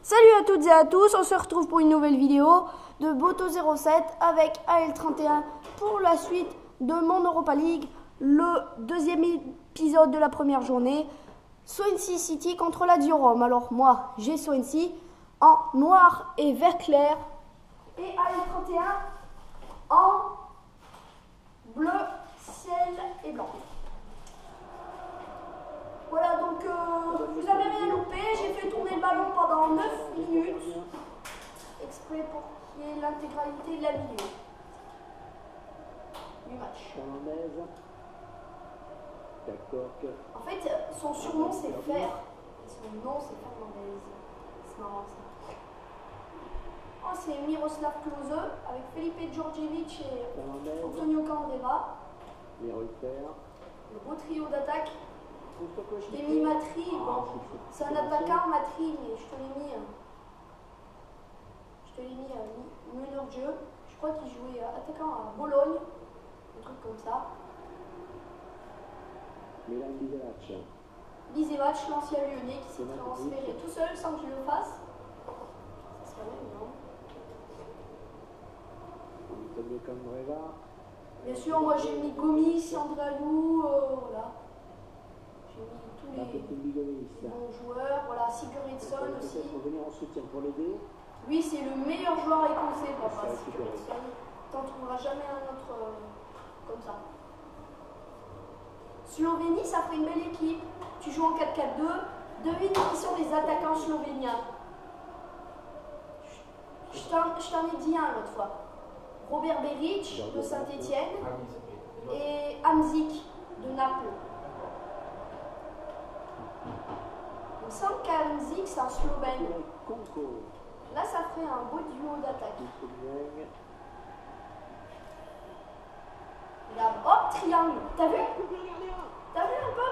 Salut à toutes et à tous, on se retrouve pour une nouvelle vidéo de Boto07 avec AL31 pour la suite de mon Europa League, le deuxième épisode de la première journée, Swansea City contre la Rome. Alors moi j'ai Swansea en noir et vert clair et AL31 en bleu, ciel et blanc. Voilà, donc vous avez rien loupé, j'ai fait tourner le ballon pendant 9 minutes, exprès pour qu'il y ait l'intégralité de la vidéo du match. En fait, son surnom c'est Fer, et son nom c'est Fernandez. C'est marrant ça. Oh, c'est Miroslav Klose avec Felipe Djordjevic et Antonio Candreva. Le beau trio d'attaque. Je t'ai mis Matri, bon, c'est un attaquant Matri, mais je te l'ai mis meneur de jeu. Je crois qu'il jouait attaquant à Bologne, un truc comme ça. Bisevac, l'ancien lyonnais qui s'est transféré tout seul sans que je le fasse. Ça serait même non. Bien sûr, moi j'ai mis Gomis, Andrayou, voilà. J'ai mis tous les bons joueurs. Voilà, Sigurdsson aussi. Lui, c'est le meilleur joueur écossais, papa. Sigurdsson. T'en trouveras jamais un autre comme ça. Slovénie, ça ferait une belle équipe. Tu joues en 4-4-2. Devine qui sont les attaquants slovéniens. Je t'en ai dit un l'autre fois. Robert Beric de Saint-Etienne et Hamzik de Naples. Il me semble qu'Hamzik c'est un Slovène. Là, ça ferait un beau duo d'attaque. Regarde, hop, triangle. T'as vu? T'as vu un peu?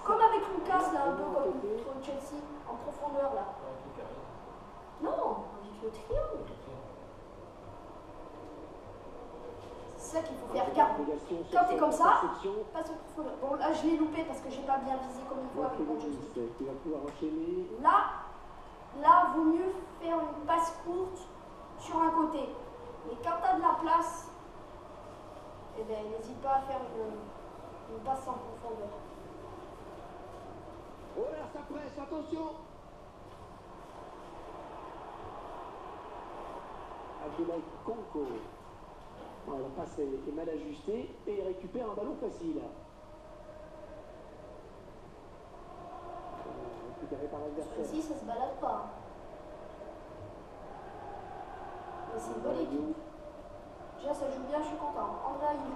Comme avec Lucas, là, un peu comme contre Chelsea, en profondeur, là. Non, avec le triangle. C'est ça qu'il faut faire. Regarde, quand t'es comme ça, passe au profondeur. Bon, là, je l'ai loupé parce que j'ai pas bien visé comme il faut avec mon joystick. Là, vaut mieux faire une passe courte sur un côté. Mais quand t'as de la place, eh ben, n'hésite pas à faire une passe en profondeur. Oh là, ça presse, attention! Abdoulaye Konko. La passe est mal ajustée et il récupère un ballon facile. Récupéré par l'adversaire. Ici, ça se balade pas. Mais c'est une bonne équipe. Déjà, ça joue bien, je suis content. Andrayou.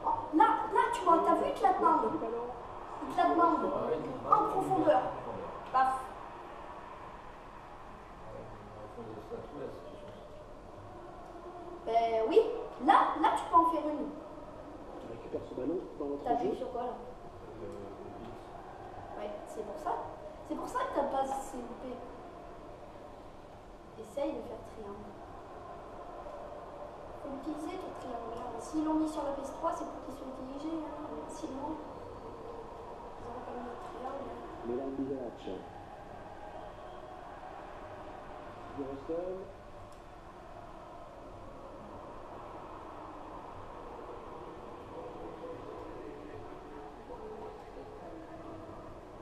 Oh, là, tu vois, t'as vu, il te la demande. Il te la demande. En profondeur. Paf. Ben oui. Là, tu peux en faire une. Tu récupères ce ballon dans notre jeu. T'as vu sur quoi, là? Ouais, c'est pour ça. C'est pour ça que t'as pas assez loupé. Essaye de faire triangle. Faut l'utiliser ton triangle. S'ils l'ont mis sur la PS3, c'est pour qu'ils soient utilisés. Hein. Sinon, ils auront pas mis le triangle. Milan Bizac. Sigurdsson.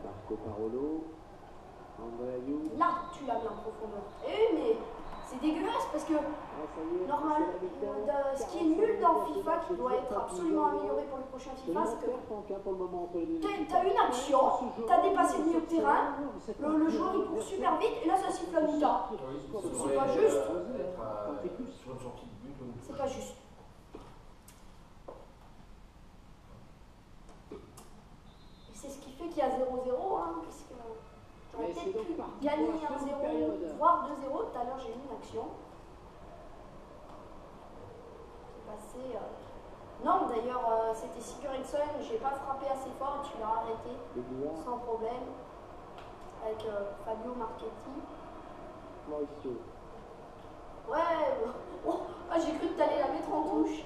Marco Parolo. Andrayou. Là, tu l'as mis en profondeur. Eh oui, mais c'est dégueulasse parce que normalement, ce qui est nul dans FIFA, qui doit être absolument amélioré pour le prochain FIFA, c'est que t'as une action, t'as dépassé le milieu de terrain, le joueur il court super vite et là ça siffle à mi-temps. C'est pas juste. C'est pas juste. Et c'est ce qui fait qu'il y a 0-0, hein, puisque j'aurais peut-être pu gagner 1-0, voire 2-0. Tout à l'heure j'ai eu une action. C'est passé. Non, d'ailleurs, c'était Sigurdsson, j'ai pas frappé assez fort et tu l'as arrêté sans problème avec Fabio Marchetti. Mauricio. Ouais, oh, j'ai cru que t'allais la mettre en touche.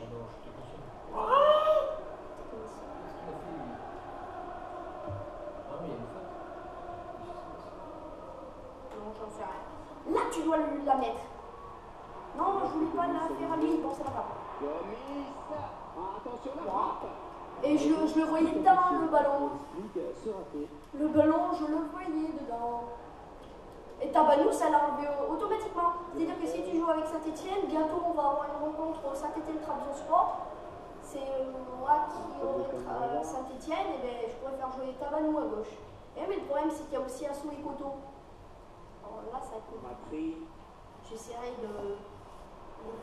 Non, j'en sais rien. tu dois la mettre. Non, je voulais pas la faire à lui. Bon, c'est pas grave. Gomis. Attention la frappe. Et je le voyais dedans, le ballon. Se rater. Le ballon, je le voyais dedans. Et Tabanou, ça l'a enlevé automatiquement. C'est-à-dire que si tu joues avec Saint-Etienne, bientôt on va avoir une rencontre Saint-Etienne-Trabzonspor. C'est moi qui aurai Saint-Etienne, et ben, je pourrais faire jouer Tabanou à gauche. Et mais le problème, c'est qu'il y a aussi Assou et Koto. Alors là, ça va être compliqué. J'essaierai de les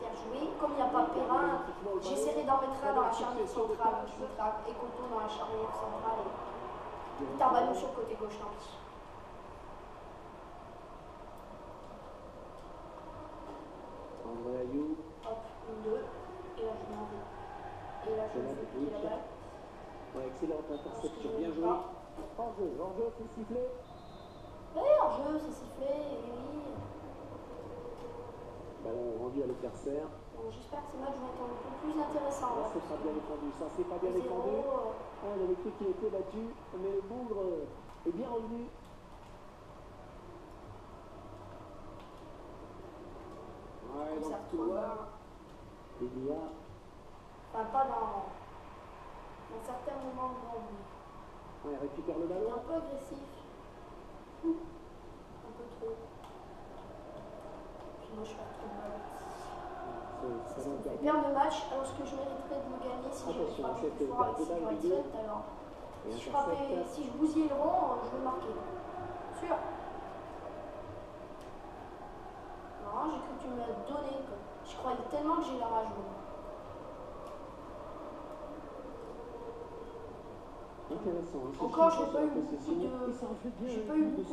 faire jouer. Comme il n'y a pas Perrin, j'essaierai d'en mettre un dans la charnière centrale. Je mettrai Ekoto dans la charnière centrale et Tabanou sur le côté gauche. Tant pis. André Ayou. Hop, 1, 2. Et là, je m'en vais. Et là, je me fais piquer la balle. Ouais, excellente interception. Bien joué. Hors-jeu, c'est sifflé. Ouais, hors-jeu, c'est sifflé. Oui. Ballon rendu à l'adversaire. Bon, j'espère que ces matchs vont être un peu plus intéressants. Ça, c'est pas bien défendu. Ça, c'est pas bien défendu. Il avait cru qu'il était battu, mais le bougre est bien revenu. Ouais, dans le couloir. Il y a. Enfin, pas dans certains moments de vie. Ouais, il récupère le Il est ballon. un peu agressif. Un peu trop. Puis moi, je perds trop de balles. Ça me fait perdre le match alors que je mériterais de le gagner si j'avais frappé plus fort avec Sécurité. Alors, si je bousillais le rond, je le marquais. Sûr. Non, j'ai cru que tu me l'as donné. Quoi. Je croyais tellement que j'ai la rage. Intéressant. Encore, j'ai pas eu beaucoup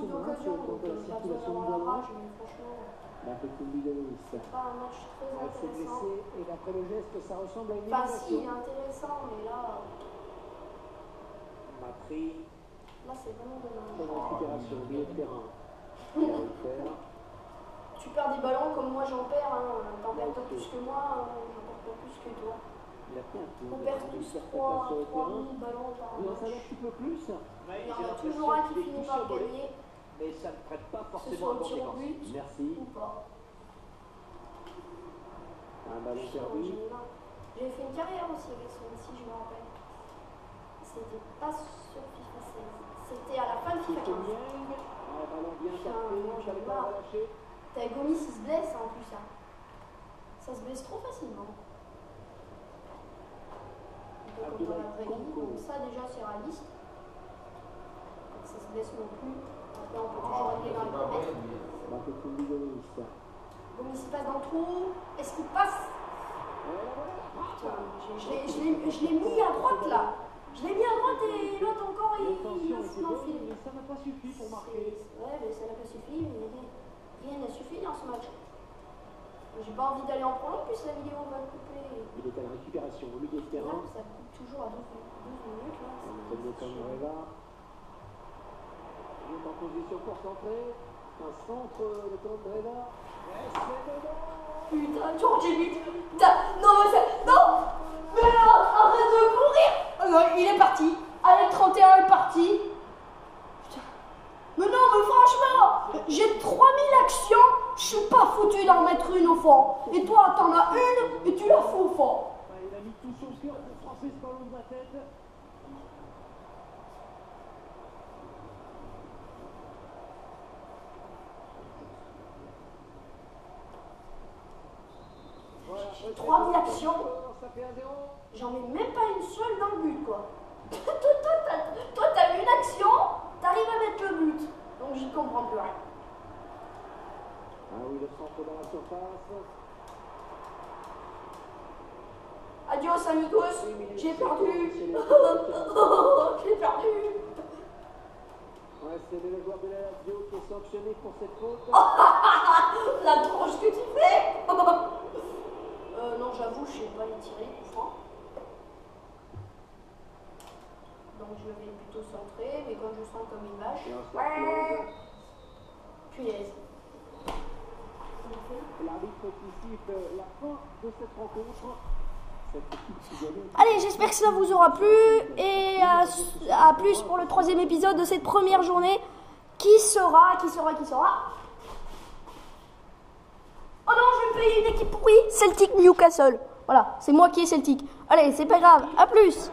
d'occasions, donc pas besoin d'avoir la rage, mais franchement. C'est pas un match très intéressant. Et d'après le geste, ça ressemble à une Enfin, si, il est intéressant, mais là. Là, c'est vraiment dommage. Bonne récupération, milieu de terrain. Tu perds des ballons comme moi j'en perds, hein. T'en perds pas plus que moi, j'en perds pas plus que toi. On perd tous 3 000 ballons par Il en savait un match. petit peu plus. Il y en a toujours un qui finit par gagner. Mais ça ne prête pas Que ce forcément soit à au tir au conséquence. but Merci. ou pas. Un ballon perdu. J'ai fait une carrière aussi avec Swansea, je me rappelle. C'était pas sur FIFA 16. C'était à la fin de FIFA 15. Un ballon bien capté, j'avais pas relâché. T'as Gomis, il se blesse en plus. Hein. Ça se blesse trop facilement. Un peu comme dans la vraie vie, donc ça déjà c'est réaliste. Ça se blesse non plus. Après on peut toujours régler dans les paramètres. Gomis il passe dans le trou. Est-ce qu'il passe? Putain, je l'ai mis à droite là. Je l'ai mis à droite et l'autre encore il m'enfile. Mais ça n'a pas suffi pour marquer. Ouais, mais ça n'a pas suffi. Mais rien n'a suffi dans ce match. J'ai pas envie d'aller en prendre, plus la vidéo va couper. Il est à la récupération, au milieu de terrain. Ça coupe toujours à 12 minutes là. Il est en position pour centrer. Un centre de Candreva. Putain, Georgie vite. Non, mais non. Mais arrête de courir. Oh non, il est parti. Avec 31 est parti. Putain. Mais non, mais franchement, j'ai 3000 actions. Je suis pas foutu d'en mettre une au fond. Et toi, t'en as une et tu la fous au fond. Il a mis tout son cœur pour frapper ce ballon de la tête. J'ai 3000 actions. J'en mets même pas une seule dans le but, quoi. Toi, t'as une action, t'arrives à mettre le but. Donc, j'y comprends plus rien. Ah oui, le centre dans la surface. Adios, amigos. J'ai perdu. J'ai perdu. Ouais, c'est le joueur de la Lazio qui est sanctionné pour cette faute. La tronche que tu fais. Non, j'avoue, je sais pas les tirer, franchement. Donc je vais plutôt centrer, mais quand je sens comme une vache. Punaise. L'arbitre qui siffle la fin de cette rencontre. Allez, j'espère que ça vous aura plu. Et à plus pour le 3e épisode de cette première journée. Qui sera avez une équipe pourrie, Celtic Newcastle. Voilà, c'est moi qui ai Celtic. Allez, c'est pas grave, à plus.